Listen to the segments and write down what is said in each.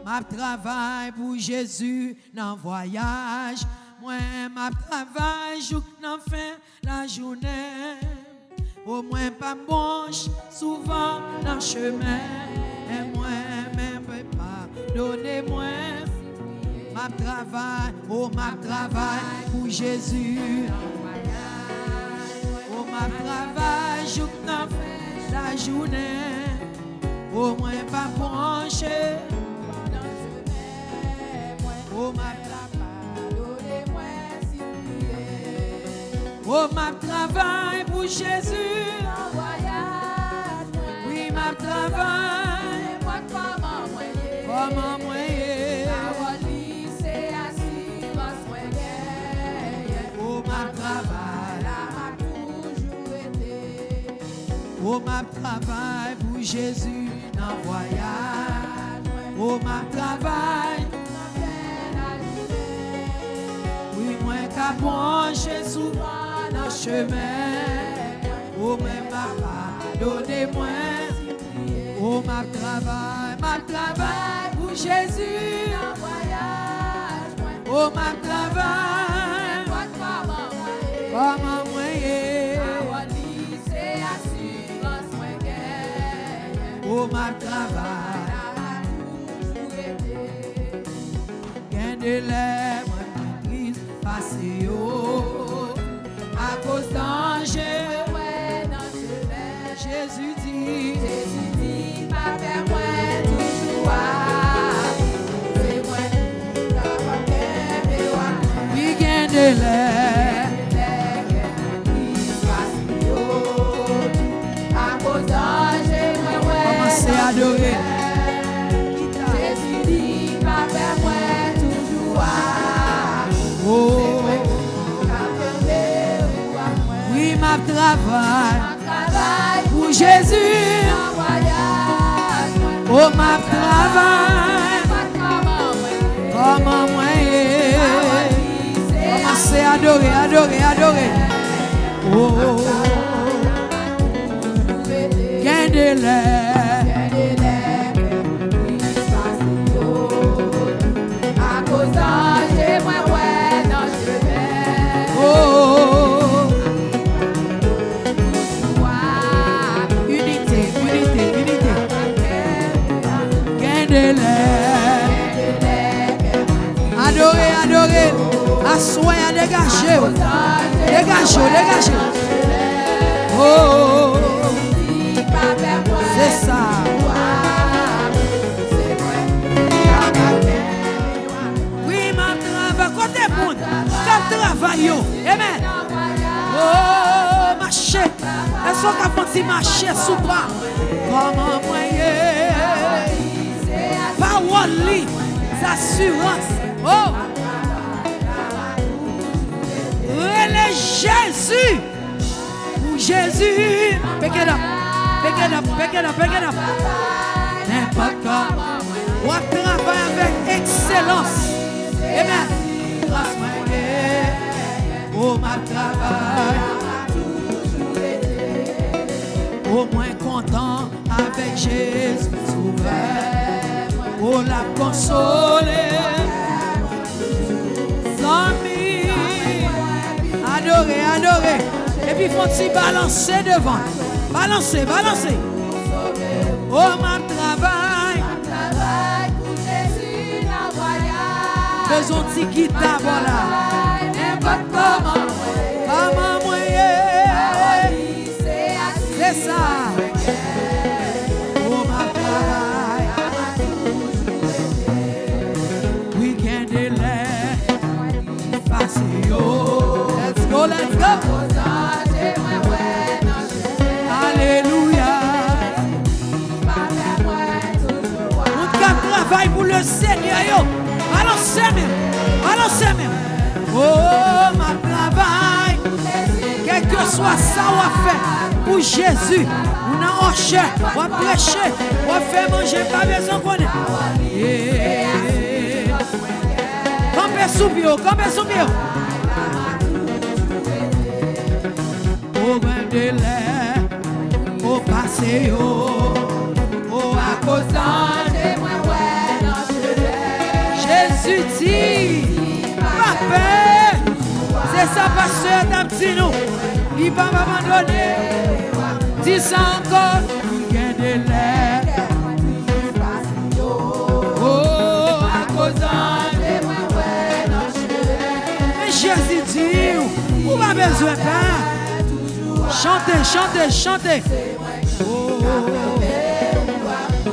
Ma travail pour Jésus dans voyage. Moi, ma travail jour dans fin la journée. Au moins pas bouche souvent dans le chemin. Et moi, même pas donnez-moi. Ma travail, oh ma travail pour Jésus. Oh ma travail jour dans fin la journée. Au moins pas branché. Oh ma oh ma travail pour Jésus. Oui ma travail. Comment moyen. Oh ma travail. Oh ma travail pour Jésus dans voyage. Oh ma travail. Oui moi qu'à brancher souvent dans le chemin. Oh mais papa donnez-moi. Oh ma travail pour Jésus en voyage. Oh ma travail. Comment moyen. Oh ma travail. Gain de l'air, moi maîtrise, passé à cause danger. Jésus dit, pas vers moi toujours. C'est moi qui gain de l'air. À cause danger, commencez à adorer. Jésus dit, pas vers moi toujours. Oh, oui, ma travail pour Jésus. Oh, ma travail. Comment moi, commencez à adorer, adorer. Oh, gain de l'air. À cause d'ange, moi, ouais, non, je vais. Oh, unité. Gain de l'air. Adorer. Assoyez, dégagez. Oh, c'est ça. Oui, ma travail, côté monde, comme travail, amen. Oh, marcher. Est-ce qu'on a fait marcher sous bras? Comment moyen? Parole, assurance. Oh, relais Jésus. Pour Jésus. Pick it up. N'importe quoi. On travaille avec excellence. Amen. Oh, ma travail. Au moins content avec Jésus souverain. Oh, la consoler. Amis. Adorer. Et puis, faut-il balancer devant. Balancer. Oh, ma travail pour Jésus dans voyage. Besoin de guitare, voilà. N'importe comment moyen. C'est ça. Oh, ma travail. Week-end de l'air. Let's go. Alléluia. Travail pour le Seigneur. Balancez même. Oh, ma travail. Quel que soit ça, on va faire pour Jésus. On a un cher, on va prêcher, on va faire manger, pas besoin de connaître. Campez sous bio. Au bain de l'air, au passé, au à cause d'ange, moi, ouais, non, je C'est ça, pasteur, t'as petit nous. Il va m'abandonner. Dis ça encore. Il y a de l'air. Oh, à cause d'un. Mais Jésus dit, où va besoin de faire? Chantez, chantez, chantez. Oh,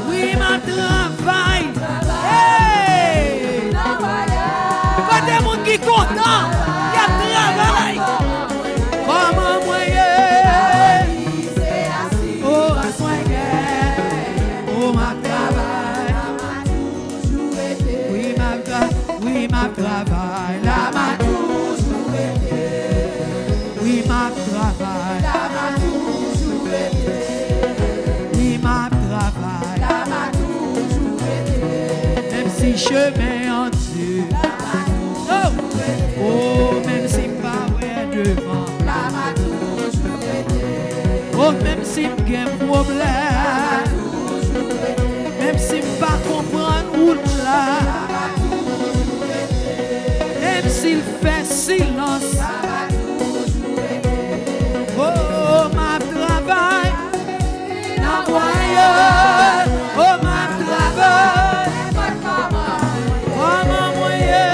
oui, ma travail. Hey! Pas des gens qui sont contents. Il y a travail. Comment moyen? Oh, à soin. Oh, ma travail. Oui, ma travail. La ma toujours été. Oui, ma travail. La ma toujours été. Oui, ma travail. La ma toujours été. Même si chemin en Dieu. La ma toujours été. Oh, même si pas ouais devant. La ma toujours été. Oh, même si j'ai un problème. La ma toujours été. Même si pas comprendre où là. La ma toujours été. Même s'il fait silence. Oh, ma travail, non moyen. Oh, ma travail, comment moyen.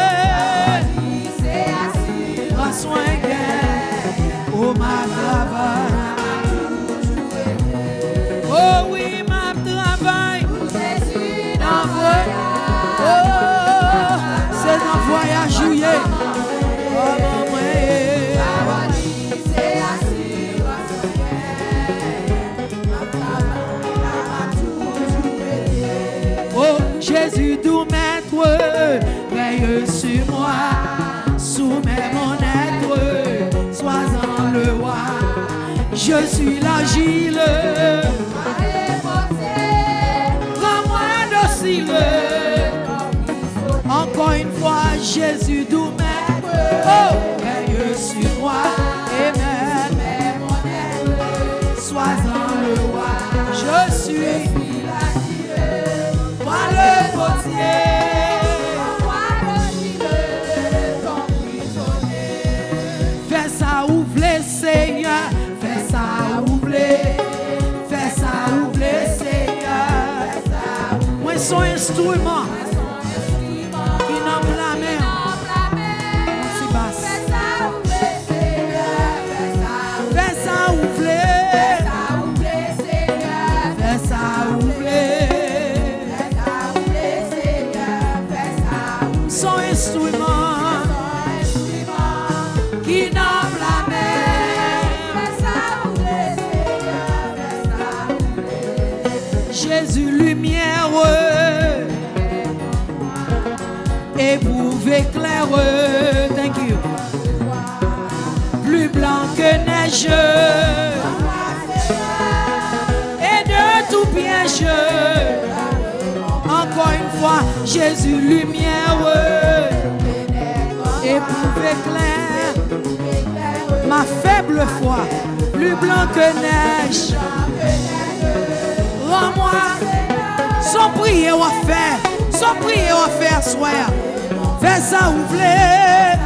Prends soin d'elle. Oh, ma travail. Oh, oui, ma travail. Non voyage. Oh, c'est un voyage juillet. Comment moyen. Jésus, doux maître, veille sur moi, soumets mon être, sois-en le roi. Je suis l'agile, rends-moi docile. Encore une fois, Jésus, doux maître, oh, veille sur moi, et même mon être, sois-en le roi. Je suis le potier, fais ça ouvler, Seigneur, fais ça ouvler, Seigneur. Moi, son instrument qui n'a pas la main, c'est basse. Fais ça ouvler, fais ça ouvler. Son instrument qui n'a la main. Jésus lumière, éprouvé clair, thank you. Plus blanc que neige et de tout piège. Encore une fois, Jésus lumière, éprouvé clair, ma faible foi, plus blanc que neige. Rends-moi, sans prier ou à faire, soir. Fais ça ouvrir,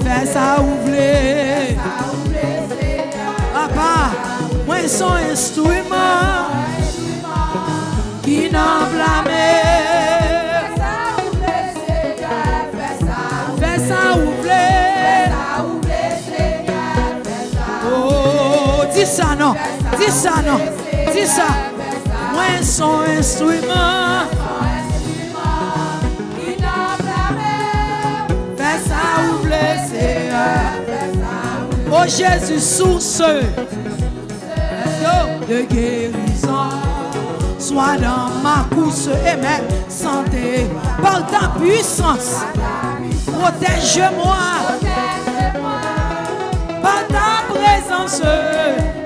fais ça ouvrir. Papa, moi son instrument qui n'a blâmé. Fais ça ouvrir. Oh, dis ça non, dis ça non, dis ça. Moi son instrument qui n'a blâmé. Fais ça ouvrir, Seigneur. Oh Jésus, source de guérison. Sois dans ma course et ma santé. Par ta puissance, protège-moi. Par ta présence,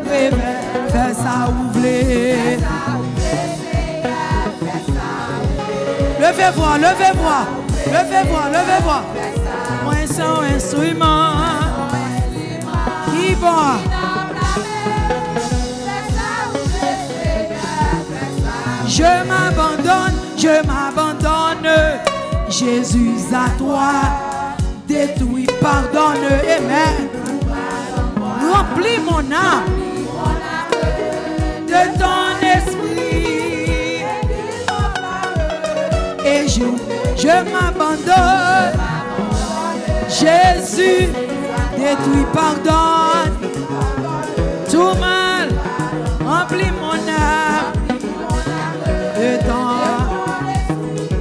réveille, fais ça ouvrir. Levez-moi, levez-moi, levez-moi, levez-moi. Moi, son instrument qui va. Je m'abandonne, Jésus à toi. détruis, pardonne, amen. Remplis mon âme de ton esprit et je m'abandonne. Jésus, détruis, pardonne tout mal, remplis mon âme de ton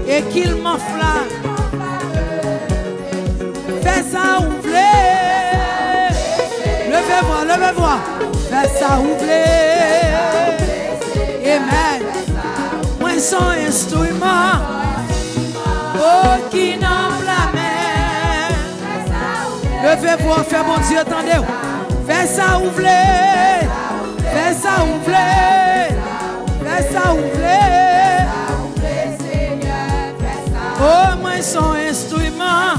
et qu'il m'enflamme. Fais ça ouvrir. Levez-moi, levez-moi. Fais ça ouvrir. Amen. Moi son instrument. Oh, qui n'enflamme. Levez-vous, fais mon Dieu, attendez. Fais ça ouvrir. Fais ça ouvrir. Fais ça ouvrir. Oh, moi son instrument.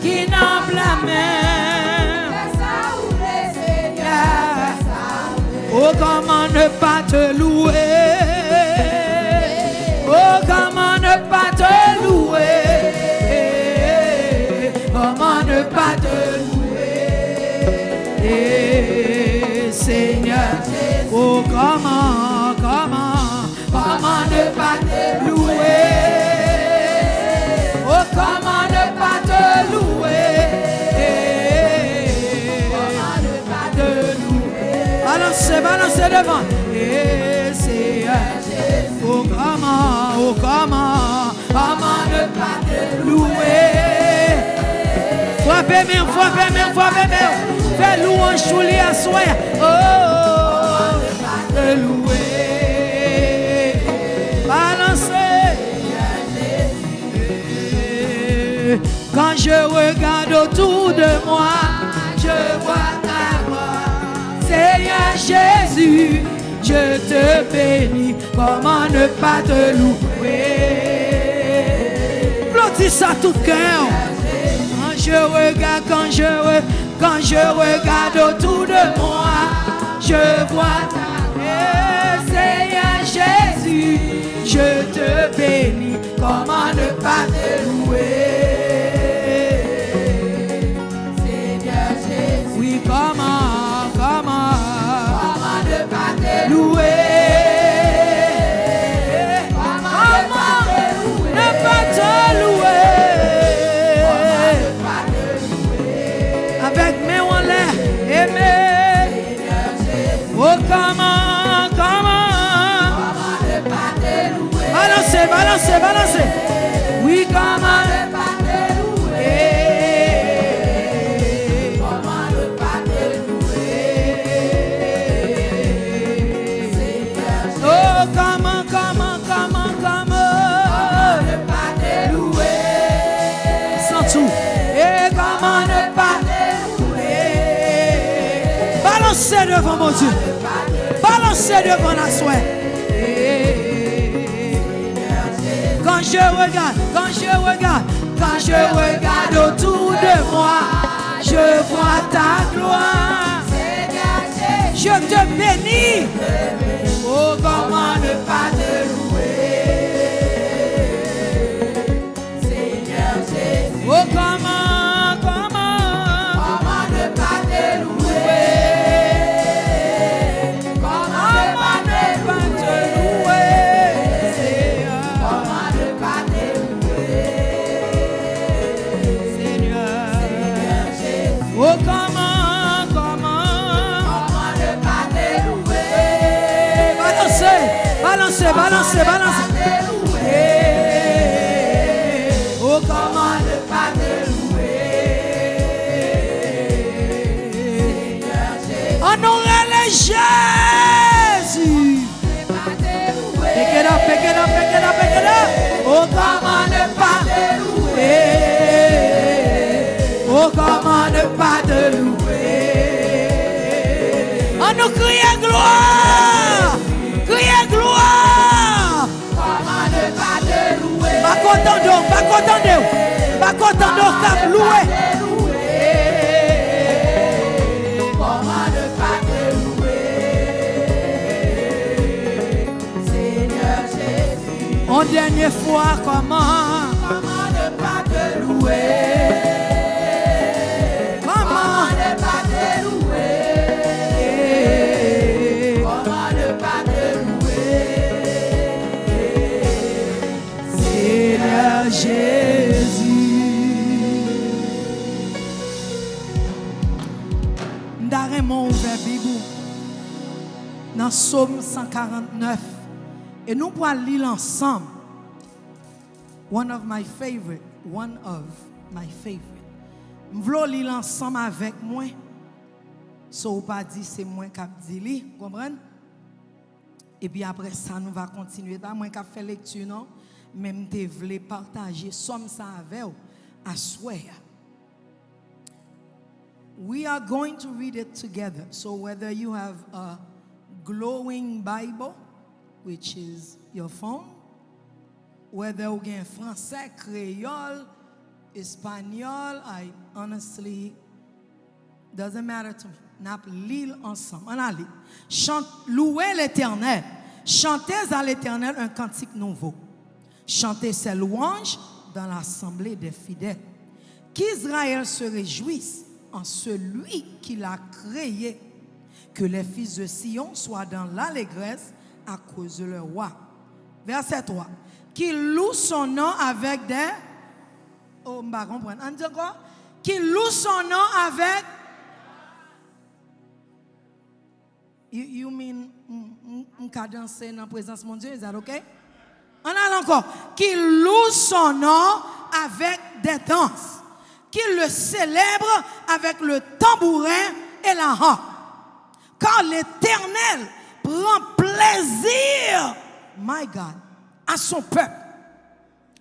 Qui n'enflamme. Oh, comment ne pas te louer. Oh, comment ne pas te louer. Comment ne pas te louer, Seigneur. Oh, comment ne pas te louer. Oh, comment ne pas te louer. Comment ne pas te louer. Balancez, balancez devant. Seigneur. Oh, comment ne pas te louer. Frappez même, frappez même, frappez même. Fais louange sous les assoyants. Oh, te louer. Balancez. Quand je regarde autour de moi, je vois ta gloire. Seigneur Jésus, je te bénis. Comment ne pas te louer? Applaudis ça tout cœur. Quand je regarde autour de moi, je vois ta Seigneur Jésus, je te bénis. Comment ne pas te louer? Seigneur Jésus, oui, comment ne pas te louer? Balancez, balancez, balancez. Oui, comment ne pas te louer. Comment ne pas te louer. Oh, comment ne pas te louer. Sans tout. Et comment ne pas te louer. Balancez devant mon Dieu. Balancez devant la soie. Quand je regarde autour de moi, je vois ta gloire. Je te bénis. Oh, comment ne pas te louer. Seigneur Jésus. Oh, comment ne pas te louer. Comment ne pas te louer. Comment ne pas te louer. Seigneur Jésus. Oh, comment ne pas te louer. Balancez, balancez, balancez. Oh, comment ne pas te louer. Honorez-le Jésus. Pick it up, pick it up, pick it up, pick it up. Oh, comment ne pas te louer. Oh, comment ne pas te louer. On nous crie gloire. Criez gloire. Comment ne pas te louer. Pas content d'eux, pas content d'eux. Pas content d'eux, cap louer. Comment ne pas te louer. Seigneur Jésus. En dernière fois, comment ne pas te louer. louer? Comment ne pas te louer? Comment ne pas te louer? Seigneur Jésus. M'dare mon ouvert Bible dans Psaume 149 et nous pourrons lire ensemble. One of my favorite. M'vlo lire ensemble avec moi. So pas dit c'est moi qui dit li, comprenez? Et puis après ça nous va continuer. Pas moi qui fait lecture non, même te voulais partager somme ça avec vous. I swear. We are going to read it together. So whether you have a glowing Bible, which is your phone, whether you have français, créole, espagnol, I honestly doesn't matter to me. N'a lire ensemble. On a lu. Louez l'Éternel. Chantez à l'Éternel un cantique nouveau. Chantez ses louanges dans l'assemblée des fidèles. Qu'Israël se réjouisse en celui qui l'a créé. Que les fils de Sion soient dans l'allégresse à cause de leur roi. Verset 3. Qu'il loue son nom avec des... Oh, on va comprendre. On dit quoi? Qu'il loue son nom avec... You mean, on peut danser dans la présence de mon Dieu, is that okay? On a encore. Qu'il loue son nom avec des danses. Qu'il le célèbre avec le tambourin et la harpe. Car l'Éternel prend plaisir, my God, à son peuple.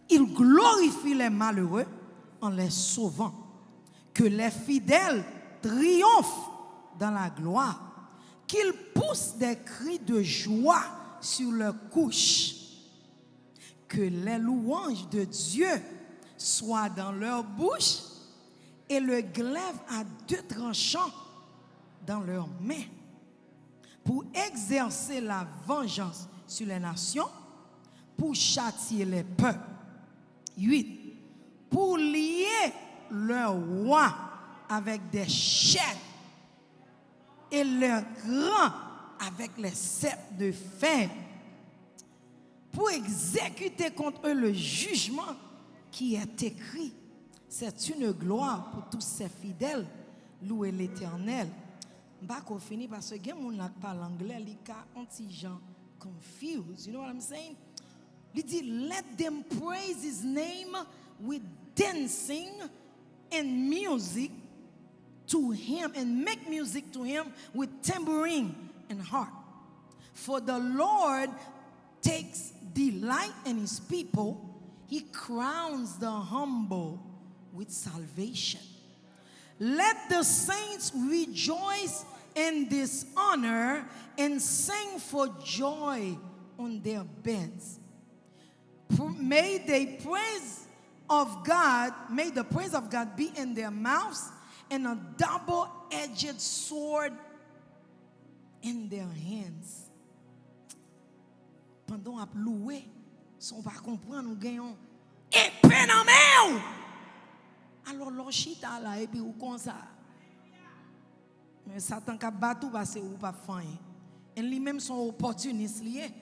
Il glorifie les malheureux en les sauvant. Que les fidèles triomphent dans la gloire. Qu'ils poussent des cris de joie sur leurs couches. Que les louanges de Dieu soient dans leur bouche et le glaive à deux tranchants dans leurs mains. Pour exercer la vengeance sur les nations, pour châtier les peuples. 8. Pour lier leur roi avec des chaînes et leurs grands avec les sceptres de fer. Pour exécuter contre eux le jugement qui est écrit. C'est une gloire pour tous ces fidèles. Louez l'Éternel. Je ne vais pas finir parce que les gens qui parlent anglais, ils sont un petit gens confused. You know what I'm saying? Il dit, let them praise his name with dancing and music to him, and make music to him with tambourine and harp. For the Lord takes delight in his people. He crowns the humble with salvation. Let the saints rejoice in this honor and sing for joy on their beds. May the praise of God be in their mouths and a double-edged sword in their hands. Pendant à louer, si on va comprendre, nous gagnons épée dans main. Alors l'orchita là et puis ou comme ça. Mais Satan qui battu parce que ou pas fin. Et lui-même son opportuniste lié.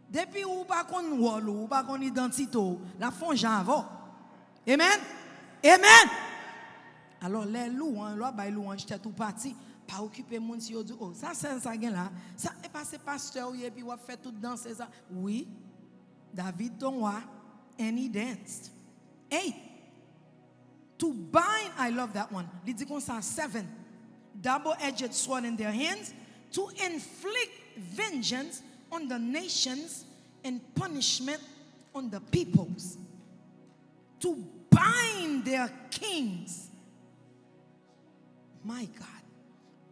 Depuis ou pas qu'on wall ou pas qu'on identité, la font j'avant. Amen. Amen. Alors les louanges, là ba louange t'es tout parti, pas occuper monde si dit oh ça c'est ça gain là. Ça est passé pasteur et puis on fait tout danser ça. Oui. David ton roi and he danced. 8. To bind, I love that one. Il dit comme ça 7. Double-edged sword in their hands to inflict vengeance on the nations and punishment on the peoples. To bind their kings, my God,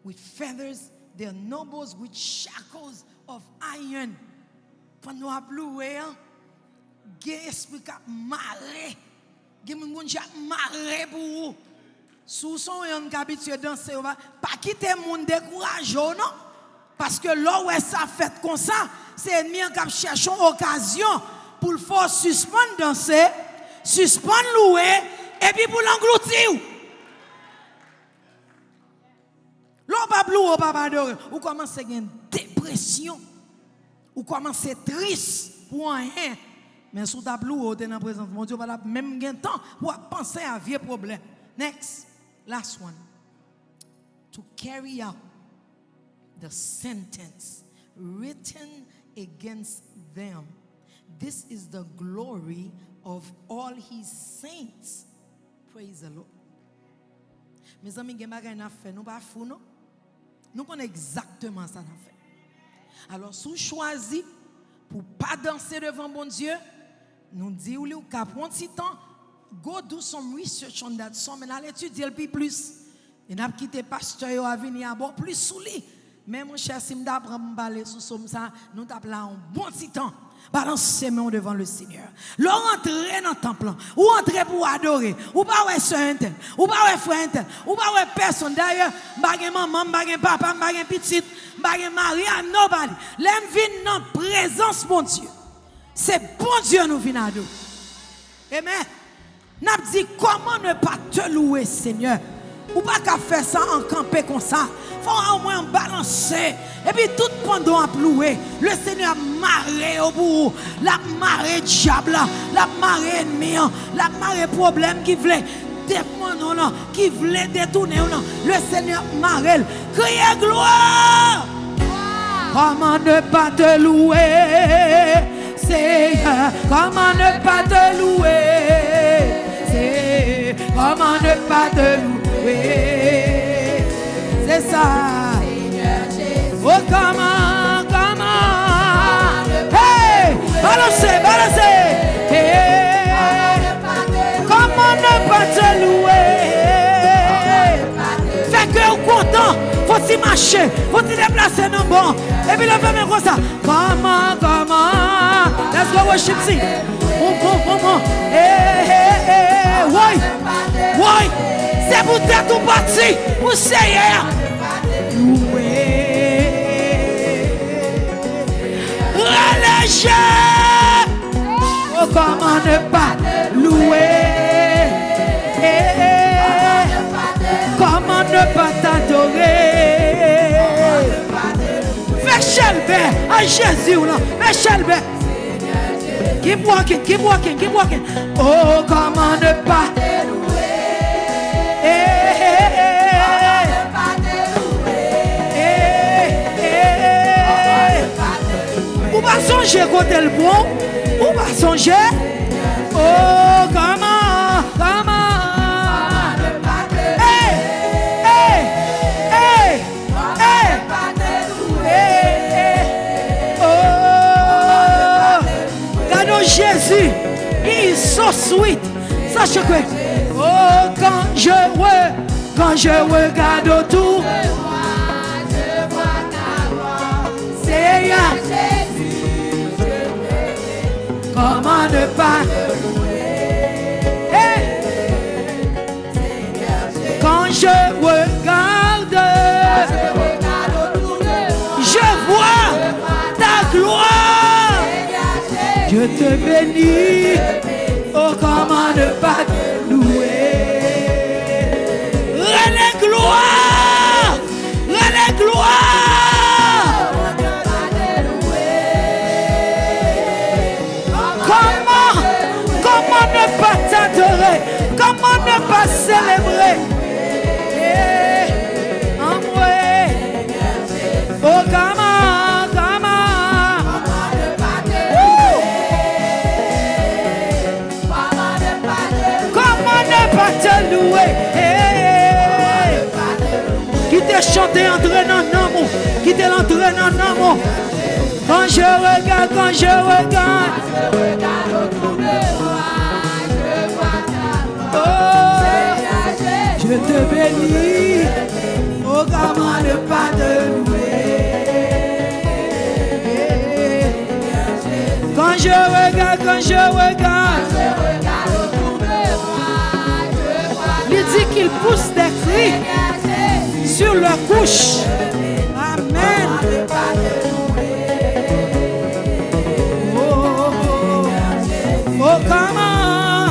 with feathers, their nobles with shackles of iron. Pendant à louer, gay esprit cap maré, gay moun jak maré pour vous. Sous son yon habitué danser, pas quitter moun découragé non, parce que là où ça fait comme ça, c'est ennemi qui cherche une occasion pour le faire suspendre danser, suspendre louer et puis pour l'engloutir. L'on pas blou, on pas adorer. Ou commence à avoir une dépression. Ou commence à être triste pour rien. Mais sous ta blou, on est dans la présence de mon Dieu, voilà même un temps pour penser à vieux problème. Next, last one. To carry out the sentence written against them. This is the glory of all his saints. Praise the Lord. Mes amis, nous ne faisons pas fou, non? Nous connaissons exactement ça. Alors, si vous choisissez pour ne pas danser devant bon Dieu, nous disons qu'à prendre un petit temps, go do some research on that song, mais allez étudier le plus. Et n'a quitté pasteur à venir à bord plus sous lui. Mais mon cher, si nous apprendre parler sous ça, nous t'appelons un bon petit temps. Balance ses mains devant le Seigneur. L'on entre dans le temple, ou entrer pour adorer, ou pas ouais soeur un tel, ou pas ouais frère un tel, ou pas ouais personne. D'ailleurs, bagay maman, bagay papa, bagay petite, bagay mari, nobody. L'aime vient dans la présence mon Dieu. C'est bon Dieu nous vient adorer. Amen. N'a dit comment ne pas te louer Seigneur. Ou pas qu'à faire ça en camper comme ça. Faut au moins balancer. Et puis tout pendant à louer. Le Seigneur a marré au bout. La marée diable, la marée ennemi, la marée problème qui voulait défendre, qui voulait détourner. Le Seigneur marré. Criez gloire. Comment ne pas te louer, Seigneur? Comment ne pas te louer, Seigneur? Comment ne pas te louer? C'est ça. Oh, comment? Hey, balancez, balancez. Hey, comment ne pas te louer? Fait que vous content, faut-il marcher, faut-il déplacer nos bons. Et puis le fait comme ça. Comment? Let's go worship, see. Hey, oui. C'est pour tête ou parti, pour Seigneur. Relâchez. Oh, comment ne pas louer? Comment ne pas t'adorer? Fais chelbert à Jésus, là. Fais chelbert. Keep walking. Oh, comment ne pas louer? Ou pas songer côté le bon? Ou pas songer? Oh, comment? Jésus, il est so sweet. Sachez que, oh, quand je regarde autour, je vois ta gloire. Seigneur, Jésus, comment ne pas te louer? Quand je regarde autour de moi, je vois ta gloire. Je te bénis, oh comment ne pas te louer. Relais gloire, comment ne pas t'adorer, comment ne pas célébrer. Oh comment. Te louer, qui te chante entrer dans l'amour, qui te l'entraîne en amour. Quand je regarde autour de moi, je vois ta gloire. Je te bénis, oh comment ne pas te louer. Quand je regarde autour de moi, il dit qu'il pousse des cris sur leur couche. Amen. Oh comment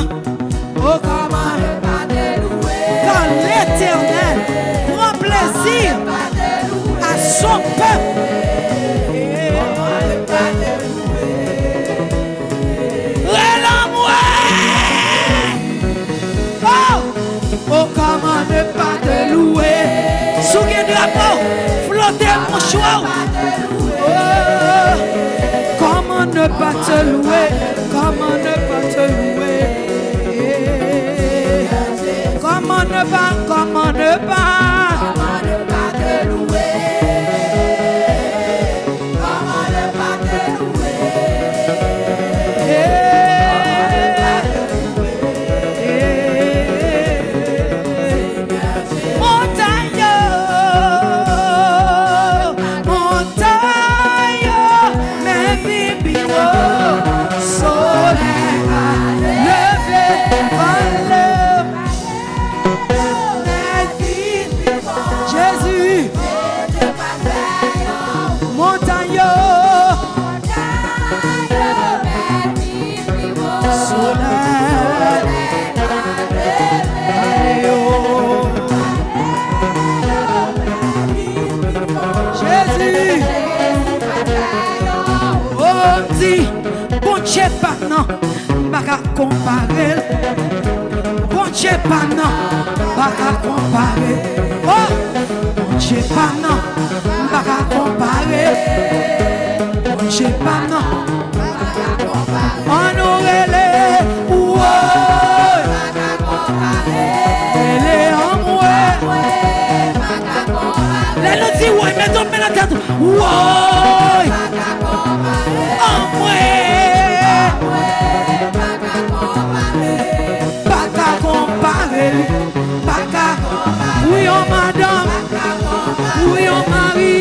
chapeau, flotter mon choix. Comment ne pas te louer? Comment ne pas te louer? Comment ne pas te louer? Comment ne pas te louer? Montagne, montagne, mes bibios, soleil levé, Jésus, montagne, soleil, Jésus, oh dit, bon Dieu pas non, pas comparer, bon Dieu pas non, pas comparer, oh, bon Dieu pas non, pas comparer, bon Dieu pas non, on aurait les, oh, elle est en moi. Les nous dit ouais, mais tombe la tête. Ouais. En moi. Pas qu'à comparer. Pas qu'à. Oui, on madame. Oui, on mari.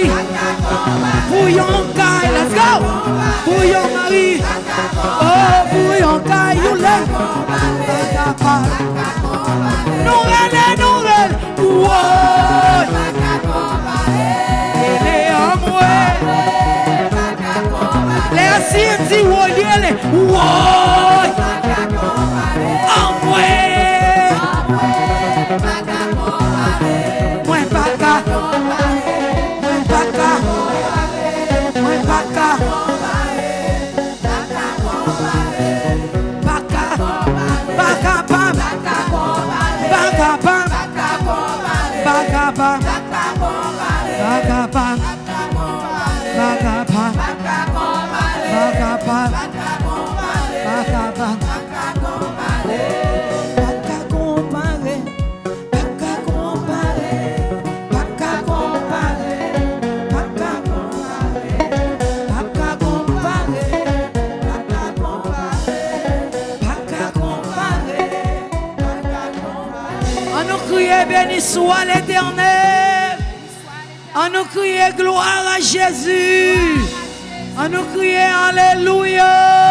Oui, on caille. Let's go. Oui, on mari. Oh, oui, on caille. You let. Nouvelle. Ouais. Les anciens disent ouais, en moi, moins pas qu'à, béni soit l'Éternel. On nous crie gloire à Jésus. On nous crie alléluia.